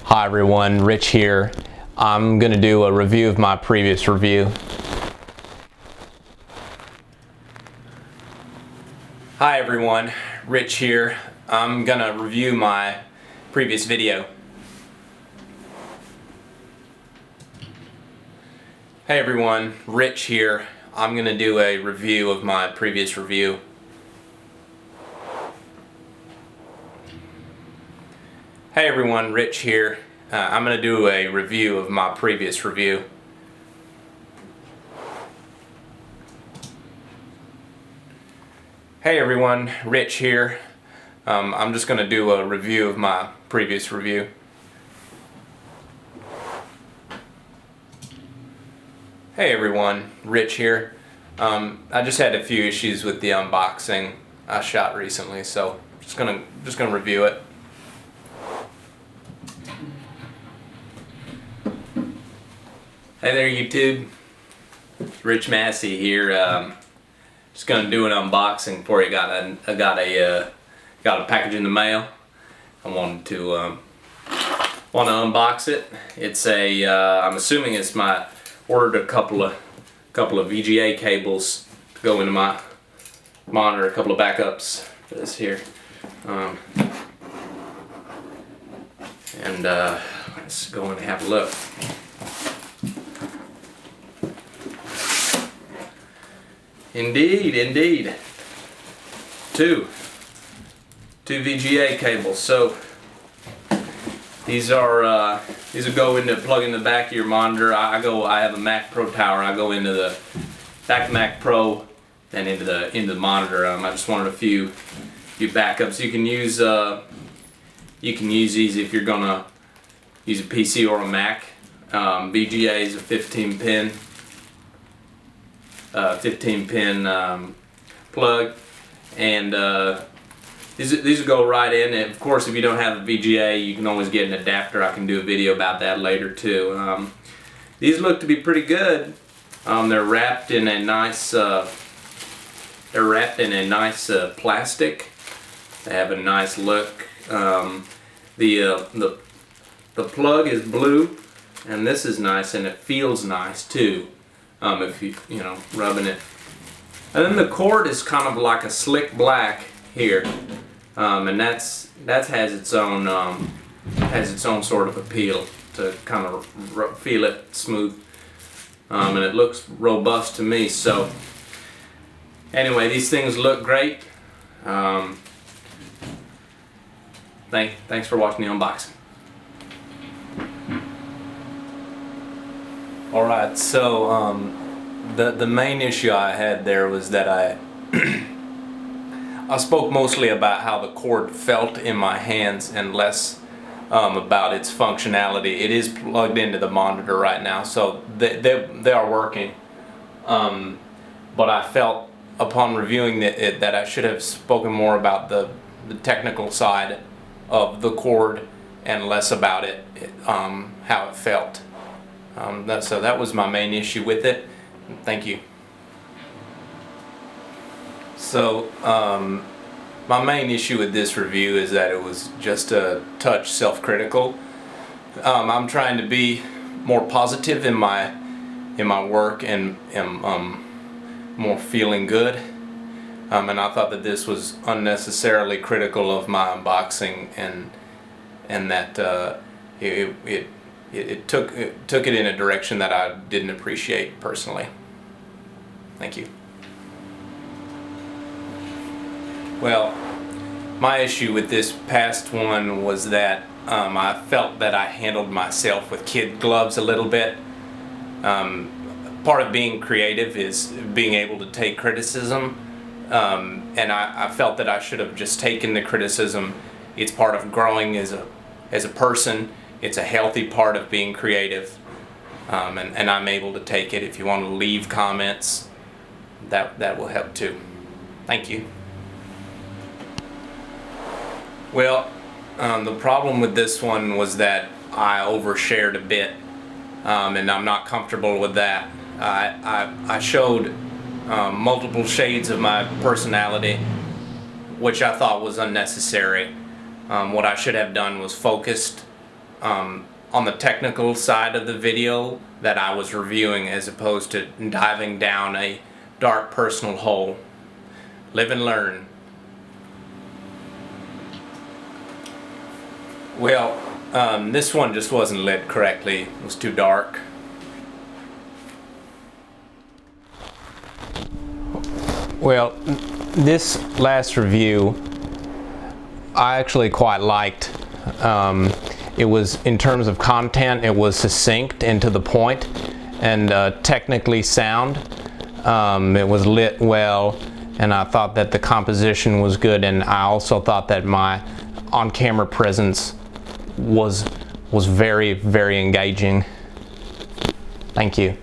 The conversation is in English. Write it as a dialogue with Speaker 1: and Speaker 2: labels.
Speaker 1: Hi everyone, Rich here. I'm going to do a review of my previous review. Hi everyone, Rich here. I'm going to review my previous video. Hey everyone, Rich here. I'm going to do a review of my previous review. Hey everyone, Rich here. I'm going to do a review of my previous review. Hey everyone, Rich here. I'm just going to do a review of my previous review. Hey everyone, Rich here. I just had a few issues with the unboxing I shot recently, so just gonna review it. Hey there YouTube, Rich Massey here. Just gonna do an unboxing for you. I got a package in the mail. I wanted to unbox it. It's a I'm assuming it's ordered a couple of VGA cables to go into my monitor, a couple of backups for this here. Let's go in and have a look. Indeed. Two VGA cables. So these will go into plug in the back of your monitor. I have a Mac Pro tower. I go into the back Mac Pro and into the monitor. I just wanted a few backups. You can use these if you're gonna use a PC or a Mac. VGA is a 15 pin plug, and these will go right in. And of course, if you don't have a VGA, you can always get an adapter. I can do a video about that later too. These look to be pretty good. They're wrapped in a nice plastic. They have a nice look. The plug is blue, and this is nice, and it feels nice too. If you rubbing it, and then the cord is kind of like a slick black here, and that has its own sort of appeal to kind of feel it smooth, and it looks robust to me. So anyway, these things look great. Thanks for watching the unboxing. Alright, so the main issue I had there was that I spoke mostly about how the cord felt in my hands and less about its functionality. It is plugged into the monitor right now, so they are working. But I felt upon reviewing it that I should have spoken more about the technical side of the cord and less about how it felt. So that was my main issue with it. Thank you. So my main issue with this review is that it was just a touch self-critical. I'm trying to be more positive in my work and more feeling good. And I thought that this was unnecessarily critical of my unboxing, and that it took it in a direction that I didn't appreciate personally. Thank you. Well, my issue with this past one was that I felt that I handled myself with kid gloves a little bit. Part of being creative is being able to take criticism, and I felt that I should have just taken the criticism. It's part of growing as a person. It's a healthy part of being creative, and I'm able to take it. If you want to leave comments, that will help too. Thank you. Well, the problem with this one was that I overshared a bit, and I'm not comfortable with that. I showed multiple shades of my personality, which I thought was unnecessary. What I should have done was focused on the technical side of the video that I was reviewing, as opposed to diving down a dark personal hole. Live and learn. Well, this one just wasn't lit correctly. It was too dark. Well, this last review I actually quite liked. It was, in terms of content, it was succinct and to the point, and technically sound. It was lit well, and I thought that the composition was good, and I also thought that my on-camera presence was very, very engaging. Thank you.